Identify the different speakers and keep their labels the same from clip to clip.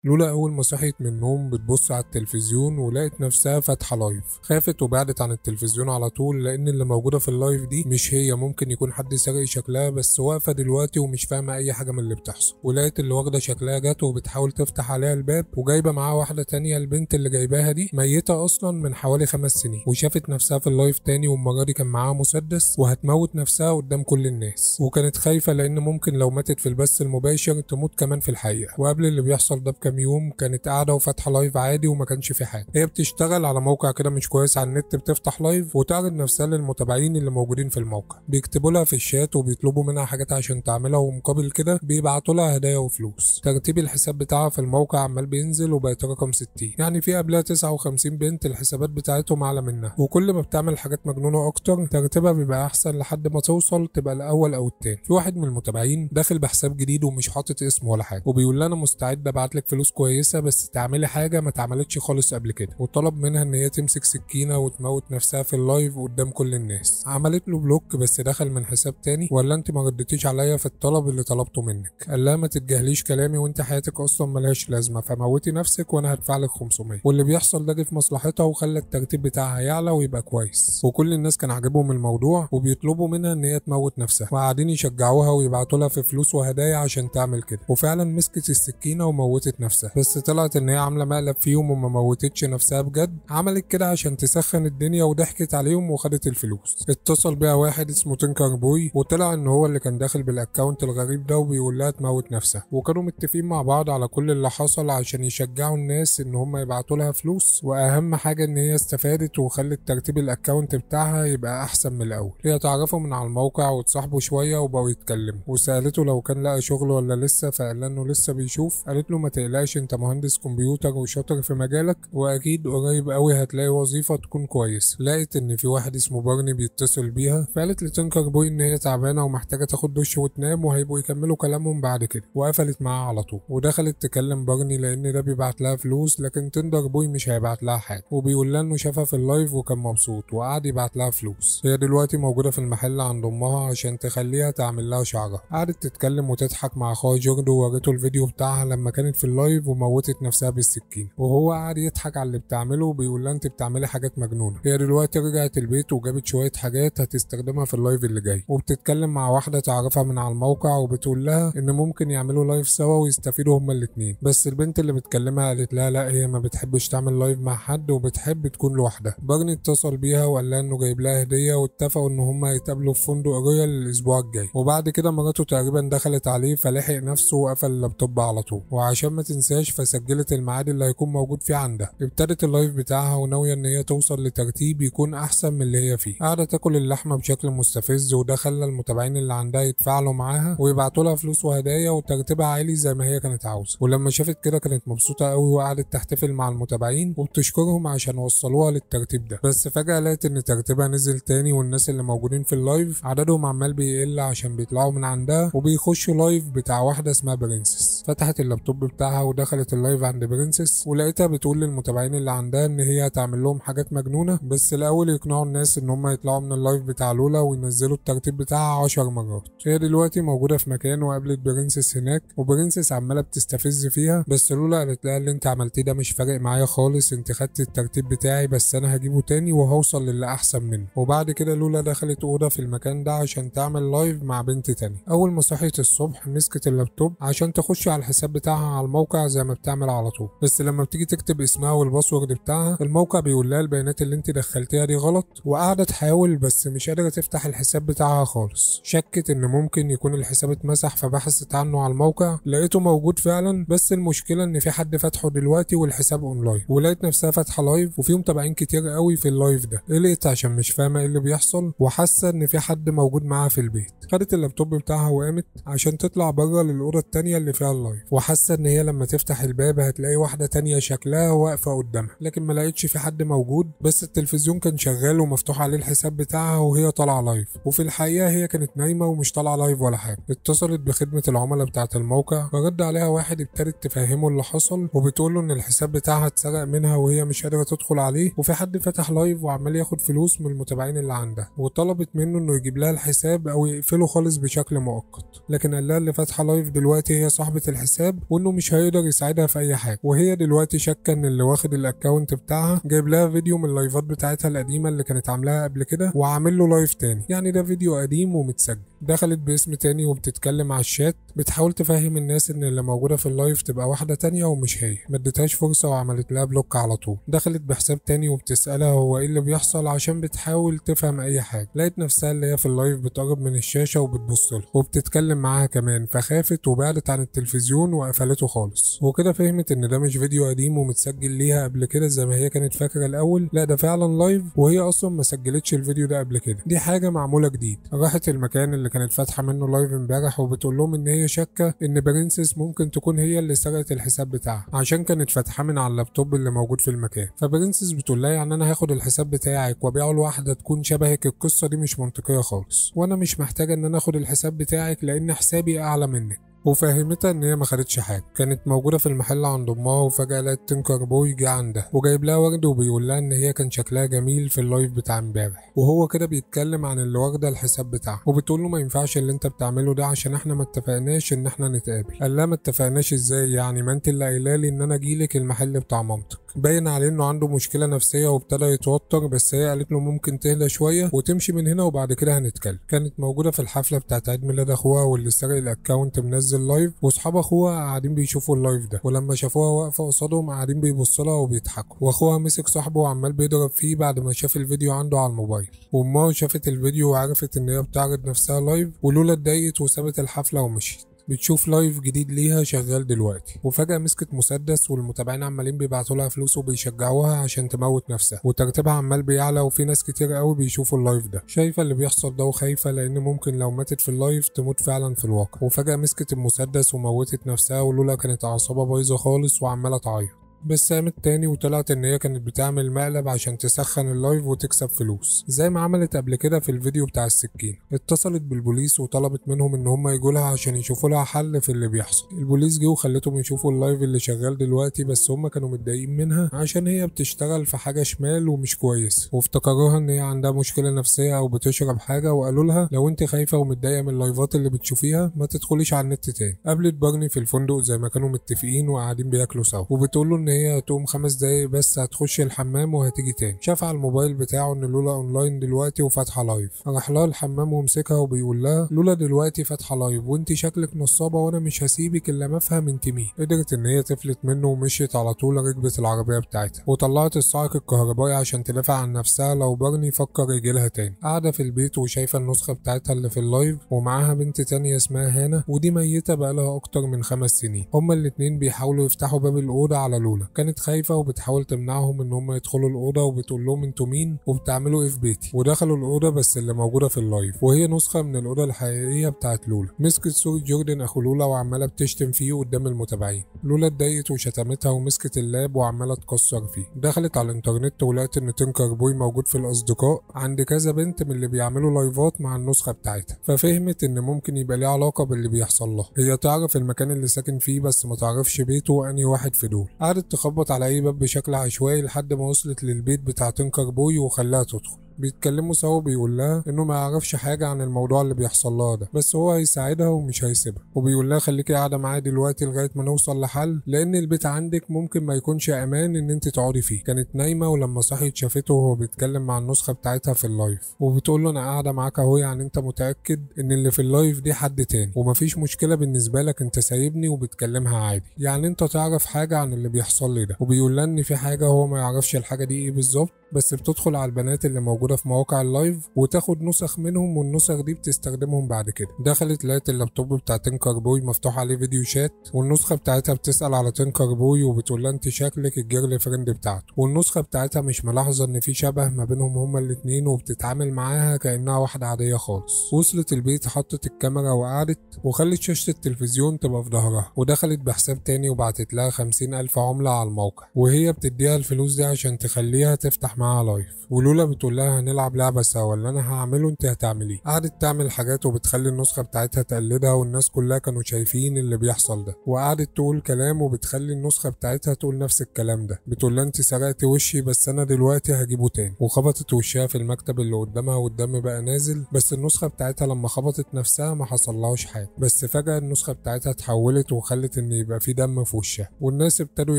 Speaker 1: لولا اول ما صحيت من النوم بتبص على التلفزيون ولقت نفسها فاتحه لايف. خافت وبعدت عن التلفزيون على طول لان اللي موجوده في اللايف دي مش هي، ممكن يكون حد سرق شكلها، بس واقفه دلوقتي ومش فاهمه اي حاجه من اللي بتحصل. ولقت اللي واخده شكلها جت وبتحاول تفتح عليها الباب، وجايبه معاها واحده تانية. البنت اللي جايباها دي ميته اصلا من حوالي 5 سنين، وشافت نفسها في اللايف تاني، والمره دي كان معاها مسدس وهتموت نفسها قدام كل الناس. وكانت خايفه لان ممكن لو ماتت في البث المباشر تموت كمان في الحقيقه. وقبل اللي بيحصل ده بكام يوم كانت قاعده وفاتحه لايف عادي وما كانش في حاجه. هي بتشتغل على موقع كده مش كويس على النت، بتفتح لايف وتعرض نفسها للمتابعين اللي موجودين في الموقع. بيكتبوا لها في الشات وبيطلبوا منها حاجات عشان تعملها، ومقابل كده بيبعتوا لها هدايا وفلوس. ترتيب الحساب بتاعها في الموقع عمال بينزل وبقت رقم 60، يعني في قبلها 59 بنت الحسابات بتاعتهم اعلى منها. وكل ما بتعمل حاجات مجنونه اكتر ترتيبها بيبقى احسن لحد ما توصل تبقى الاول او التاني. في واحد من المتابعين داخل بحساب جديد ومش حاطط اسمه ولا حاجه، وبيقول لها انا مستعد ابعت لك فلوس كويسه بس تعملي حاجه ما اتعملتش خالص قبل كده. وطلب منها ان هي تمسك سكينه وتموت نفسها في اللايف قدام كل الناس. عملت له بلوك بس دخل من حساب تاني، ولا انت ما ردتيش عليا في الطلب اللي طلبته منك. قال لها ما تتجاهليش كلامي، وانت حياتك اصلا ملهاش لازمه، فموتي نفسك وانا هدفع لك 500. واللي بيحصل ده جه في مصلحتها وخلى الترتيب بتاعها يعلى ويبقى كويس. وكل الناس كان عاجبهم الموضوع وبيطلبوا منها ان هي تموت نفسها، وقاعدين يشجعوها ويبعتوا لها في فلوس وهدايا عشان تعمل كده. وفعلا مسكت السكينه وموتت نفسها، بس طلعت ان هي عامله مقلب فيهم وما موتتش نفسها بجد. عملت كده عشان تسخن الدنيا وضحكت عليهم وخدت الفلوس. اتصل بيها واحد اسمه تينكر بوي، وطلع ان هو اللي كان داخل بالاكونت الغريب ده وبيقول لها تموت نفسها. وكانوا متفقين مع بعض على كل اللي حصل عشان يشجعوا الناس ان هم يبعتوا لها فلوس. واهم حاجه ان هي استفادت وخلت ترتيب الاكونت بتاعها يبقى احسن من الاول. هي تعرفوا من على الموقع وتصاحبوا شويه وبقوا يتكلموا، وسالته لو كان لقى شغل ولا لسه، فقال لها انه لسه بيشوف. قالت له ما تقلقش، انت مهندس كمبيوتر وشاطر في مجالك، واكيد قريب قوي هتلاقي وظيفه تكون كويس. لقيت ان في واحد اسمه بارني بيتصل بيها، فقالت لتينكر بوي ان هي تعبانه ومحتاجه تاخد دش وتنام، وهيبقوا يكملوا كلامهم بعد كده. وقفلت معاه على طول ودخلت تكلم بارني لان ده بيبعت لها فلوس، لكن تندر بوي مش هيبعت لها حاجه، وبيقول لها انه شافها في اللايف وكان مبسوط وقعد يبعت لها فلوس. هي دلوقتي موجوده في المحل عند امها عشان تخليها تعمل لها شعرها. قعدت تتكلم وتضحك مع اخوها جوردو، ووريته الفيديو بتاعها لما كانت في اللايف وموتت نفسها بالسكين، وهو قعد يضحك على اللي بتعمله وبيقول لها انت بتعملي حاجات مجنونه. هي دلوقتي رجعت البيت وجابت شويه حاجات هتستخدمها في اللايف اللي جاي، وبتتكلم مع واحده تعرفها من على الموقع وبتقول لها ان ممكن يعملوا لايف سوا ويستفيدوا هما الاتنين. بس البنت اللي بتكلمها قالت لها لا، هي ما بتحبش تعمل لايف مع حد وبتحب تكون لوحدها. بارني اتصل بيها وقال لها انه جايب لها هديه، واتفقوا ان هما يتقابلوا في فندق رويال الاسبوع الجاي. وبعد كده مراته تقريبا دخلت عليه فلحق نفسه وقفل اللابتوب على طول، وعشان ما تنساش فسجلت الميعاد اللي هيكون موجود فيه عندها. ابتدت اللايف بتاعها وناويه ان هي توصل لترتيب يكون احسن من اللي هي فيه. قاعده تاكل اللحمه بشكل مستفز، وده خلى المتابعين اللي عندها يتفاعلوا معاها ويبعتوا لها فلوس وهدايا وترتيبها عالي زي ما هي كانت عاوزه. ولما شافت كده كانت مبسوطه قوي وقعدت تحتفل مع المتابعين وبتشكرهم عشان وصلوها للترتيب ده. بس فجاه لقت ان ترتيبها نزل تاني، والناس اللي موجودين في اللايف عددهم عمال بيقل عشان بيطلعوا من عندها وبيخشوا لايف بتاع واحده اسمها برنسس. فتحت اللابتوب بتاعها ودخلت اللايف عند برنسس، ولقيتها بتقول للمتابعين اللي عندها ان هي هتعمل لهم حاجات مجنونه، بس الاول يقنعوا الناس ان هم يطلعوا من اللايف بتاع لولا وينزلوا الترتيب بتاعها 10 مرات. هي دلوقتي موجوده في مكان وقابلت برنسس هناك، وبرنسس عماله بتستفز فيها، بس لولا قالت لها اللي انت عملتيه ده مش فارق معايا خالص، انت خدت الترتيب بتاعي بس انا هجيبه تاني وهوصل للي احسن منه. وبعد كده لولا دخلت اوضه في المكان ده عشان تعمل لايف مع بنت تاني. اول ما صحيت الصبح مسكت اللابتوب عشان تخش على الحساب بتاعها على الموقع زي ما بتعمل على طول، بس لما بتيجي تكتب اسمها والباسورد بتاعها الموقع بيقول لها البيانات اللي انت دخلتيها دي غلط. وقاعده تحاول بس مش قادره تفتح الحساب بتاعها خالص. شكت ان ممكن يكون الحساب اتمسح، فبحثت عنه على الموقع لقيته موجود فعلا، بس المشكله ان في حد فاتحه دلوقتي والحساب اونلاين. ولقيت نفسها فاتحه لايف وفي متابعين كتير قوي في اللايف ده. قلقت عشان مش فاهمه ايه اللي بيحصل، وحاسه ان في حد موجود معاها في البيت. خدت اللابتوب بتاعها وقامت عشان تطلع بره للاوضه التانيه اللي فيها اللايف، وحاسه ان هي لما تفتح الباب هتلاقي واحده تانيه شكلها واقفه قدامها، لكن ما لقيتش في حد موجود. بس التلفزيون كان شغال ومفتوح عليه الحساب بتاعها وهي طالعه لايف، وفي الحقيقه هي كانت نايمه ومش طالعه لايف ولا حاجه. اتصلت بخدمه العملاء بتاعه الموقع، فرد عليها واحد ابتدت تفهمه اللي حصل، وبتقول له ان الحساب بتاعها اتسرق منها وهي مش قادره تدخل عليه، وفي حد فتح لايف وعمال ياخد فلوس من المتابعين اللي عندها، وطلبت منه انه يجيب لها الحساب او يقفله خالص بشكل مؤقت. لكن قال لها اللي فاتحه لايف دلوقتي هي صاحبه الحساب، وانه مش هيقدر ويقدر يساعدها في اي حاجه. وهي دلوقتي شاكه ان اللي واخد الاكونت بتاعها جايب لها فيديو من اللايفات بتاعتها القديمه اللي كانت عاملاها قبل كده وعامل له لايف تاني، يعني ده فيديو قديم ومتسجل. دخلت باسم تاني وبتتكلم على الشات، بتحاول تفهم الناس ان اللي موجوده في اللايف تبقى واحده تانية ومش هي. ما اديتهاش فرصه وعملت لها بلوك على طول. دخلت بحساب تاني وبتسالها هو ايه اللي بيحصل عشان بتحاول تفهم اي حاجه. لقيت نفسها اللي هي في اللايف بتقرب من الشاشه وبتبص لها وبتتكلم معاها كمان، فخافت وبعدت عن التلفزيون وقفلته خالص. وكده فهمت ان ده مش فيديو قديم ومتسجل ليها قبل كده زي ما هي كانت فاكره الاول، لا ده فعلا لايف وهي اصلا ما سجلتش الفيديو ده قبل كده، دي حاجه معموله جديد. راحت المكان اللي كانت فاتحه منه لايف امبارح وبتقول لهم ان هي شاكه ان برنسس ممكن تكون هي اللي سرقت الحساب بتاعها عشان كانت فاتحه من على اللابتوب اللي موجود في المكان. فبرنسس بتقول لها يعني انا هاخد الحساب بتاعك وابيعه لواحده تكون شبهك؟ القصه دي مش منطقيه خالص، وانا مش محتاجه ان انا اخد الحساب بتاعك لان حسابي اعلى منك. وفهمتها ان هي ما خدتش حاجه، كانت موجوده في المحل عند امها وفجاه لقت تينكر بوي جه عندها وجايب لها ورد وبيقول لها ان هي كان شكلها جميل في اللايف بتاع امبارح، وهو كده بيتكلم عن اللي واخده الحساب بتاعها وبتقول له ما ينفعش اللي انت بتعمله ده عشان احنا ما اتفقناش ان احنا نتقابل. قال لها ما اتفقناش ازاي يعني؟ ما انت اللي قايله لي ان انا اجيلك المحل بتاع مامتك. باين عليه انه عنده مشكله نفسيه وابتدى يتوتر، بس هي قالت له ممكن تهدى شويه وتمشي من هنا وبعد كده هنتكلم. كانت موجوده في الحفله بتاعت عيد ميلاد اخوها واللي سرق الاكونت منزل لايف، واصحاب اخوها قاعدين بيشوفوا اللايف ده، ولما شافوها واقفه قصادهم قاعدين بيبصوا لها وبيضحكوا. واخوها مسك صاحبه وعمال بيضرب فيه بعد ما شاف الفيديو عنده على الموبايل. وامها شافت الفيديو وعرفت ان هي بتعرض نفسها لايف، ولولا اتضايقت وسابت الحفله ومشيت. بتشوف لايف جديد ليها شغال دلوقتي، وفجأة مسكت مسدس والمتابعين عمالين بيبعتوا لها فلوس وبيشجعوها عشان تموت نفسها، وترتيبها عمال بيعلى وفي ناس كتير قوي بيشوفوا اللايف ده. شايفة اللي بيحصل ده وخايفة لأن ممكن لو ماتت في اللايف تموت فعلا في الواقع. وفجأة مسكت المسدس وموتت نفسها، ولولا كانت أعصابها بايظة خالص وعمالة تعيط. بس قامت تاني وطلعت ان هي كانت بتعمل مقلب عشان تسخن اللايف وتكسب فلوس زي ما عملت قبل كده في الفيديو بتاع السكين. اتصلت بالبوليس وطلبت منهم ان هم يجوا لها عشان يشوفوا لها حل في اللي بيحصل. البوليس جه وخلتهم يشوفوا اللايف اللي شغال دلوقتي، بس هم كانوا متضايقين منها عشان هي بتشتغل في حاجه شمال ومش كويس، وافتكروها ان هي عندها مشكله نفسيه او بتشرب حاجه، وقالوا لها لو انت خايفه ومتضايقه من اللايفات اللي بتشوفيها ما تدخليش على النت تاني. قابلت بارني في الفندق زي ما كانوا متفقين وقاعدين بياكلوا سوا، وبتقول له ان هي هتقوم 5 دقايق بس هتخش الحمام وهتيجي تاني. شاف على الموبايل بتاعه ان لولا اونلاين دلوقتي وفاتحه لايف، راح لها الحمام ومسكها وبيقول لها لولا دلوقتي فاتحه لايف وانت شكلك نصابه وانا مش هسيبك الا ما افهم انت مين. قدرت ان هي تفلت منه ومشيت على طول، ركبت العربيه بتاعتها وطلعت الصاعق الكهربائي عشان تدافع عن نفسها لو بارني فكر يجيلها تاني. قاعده في البيت وشايفه النسخه بتاعتها اللي في اللايف، ومعاها بنت تانية اسمها هانا ودي ميته بقالها اكتر من 5 سنين. هما الاتنين بيحاولوا يفتحوا باب الاوضه على لولا، كانت خايفه وبتحاول تمنعهم ان هم يدخلوا الاوضه وبتقول لهم انتوا مين وبتعملوا ايه في بيتي. ودخلوا الاوضه بس اللي موجوده في اللايف وهي نسخه من الاوضه الحقيقيه بتاعت لولا. مسكت صوره جوردن اخو لولا وعماله بتشتم فيه قدام المتابعين. لولا اتضايقت وشتمتها ومسكت اللاب وعماله تكسر فيه. دخلت على الانترنت ولقت ان تينكر بوي موجود في الاصدقاء عند كذا بنت من اللي بيعملوا لايفات مع النسخه بتاعتها، ففهمت ان ممكن يبقى ليه علاقه باللي بيحصل لها. هي تعرف المكان اللي ساكن فيه بس ما تعرفش بيته وانهي واحد في دول. قعدت تخبط على اي باب بشكل عشوائي لحد ما وصلت للبيت بتاع تينكر بوي وخلاها تدخل. بيتكلموا سوا، بيقول لها انه ما يعرفش حاجه عن الموضوع اللي بيحصل لها ده، بس هو هيساعدها ومش هيسيبها. وبيقول لها خليكي قاعده معايا دلوقتي لغايه ما نوصل لحل، لان البيت عندك ممكن ما يكونش امان ان انت تقعدي فيه. كانت نايمه ولما صحيت شافته وهو بيتكلم مع النسخه بتاعتها في اللايف، وبتقول له انا قاعده معاك اهو، يعني انت متاكد ان اللي في اللايف دي حد تاني ومفيش مشكله بالنسبه لك، انت سايبني وبتكلمها عادي، يعني انت تعرف حاجه عن اللي بيحصل لي ده. وبيقول لها ان في حاجه هو ما يعرفش الحاجه دي ايه بالظبط، بس بتدخل على البنات اللي موجوده في مواقع اللايف وتاخد نسخ منهم والنسخ دي بتستخدمهم بعد كده. دخلت لقت اللابتوب بتاع تينكر بوي مفتوح عليه فيديو شات، والنسخه بتاعتها بتسال على تينكر بوي وبتقول لها انت شكلك الجيرل فريند بتاعته. والنسخه بتاعتها مش ملاحظه ان في شبه ما بينهم هما الاتنين وبتتعامل معاها كانها واحده عاديه خالص. وصلت البيت حطت الكاميرا وقعدت وخلت شاشه التلفزيون تبقى في ظهرها، ودخلت بحساب تاني وبعتت لها 50,000 عمله على الموقع، وهي بتديها الفلوس دي عشان تخليها تفتح معاها لايف. ولولا بتقول لها احنا هنلعب لعبه سوا، اللي انا هعمله انت هتعمليه. قعدت تعمل حاجات وبتخلي النسخه بتاعتها تقلدها، والناس كلها كانوا شايفين اللي بيحصل ده. وقعدت تقول كلام وبتخلي النسخه بتاعتها تقول نفس الكلام ده، بتقول لها انت سرقت وشي بس انا دلوقتي هجيبه تاني. وخبطت وشها في المكتب اللي قدامها والدم بقى نازل، بس النسخه بتاعتها لما خبطت نفسها ما حصلهاش حاجه، بس فجاه النسخه بتاعتها اتحولت وخلت ان يبقى في دم في وشها. والناس ابتدوا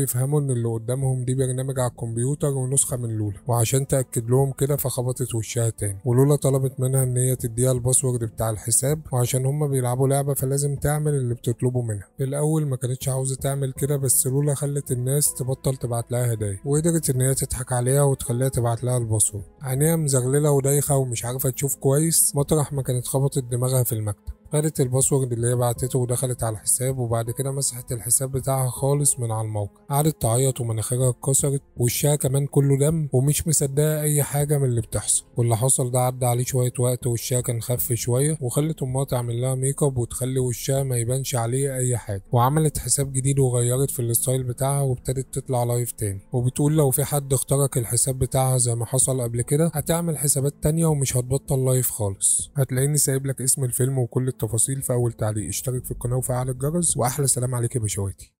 Speaker 1: يفهموا ان اللي قدامهم دي برنامج على الكمبيوتر ونسخه من لولا، وعشان تاكد لهم كده فخبطت وشها تاني. ولولا طلبت منها ان هي تديها الباسورد بتاع الحساب، وعشان هما بيلعبوا لعبه فلازم تعمل اللي بتطلبه منها. في الاول ما كانتش عاوزه تعمل كده، بس لولا خلت الناس تبطل تبعت لها هدايا، وقدرت ان هي تضحك عليها وتخليها تبعت لها الباسورد. عينيها مزغلله ودايخه ومش عارفه تشوف كويس مطرح ما كانت خبطت دماغها في المكتب. خدت الباسورد اللي هي بعتته ودخلت على الحساب، وبعد كده مسحت الحساب بتاعها خالص من على الموقع. قعدت تعيط ومناخيرها اتكسرت ووشها كمان كله دم، ومش مصدقه اي حاجه من اللي بتحصل. واللي حصل ده عدى عليه شويه وقت ووشها كان خف شويه، وخلت امها تعمل لها ميك اب وتخلي وشها ما يبانش عليه اي حاجه. وعملت حساب جديد وغيرت في الستايل بتاعها وابتدت تطلع لايف تاني، وبتقول لو في حد اخترق الحساب بتاعها زي ما حصل قبل كده هتعمل حسابات تانية ومش هتبطل لايف خالص. هتلاقيني سايب لك اسم الفيلم وكل التفاصيل في اول تعليق. اشترك في القناه وفعل الجرس، واحلى سلام عليك يا بشواتي.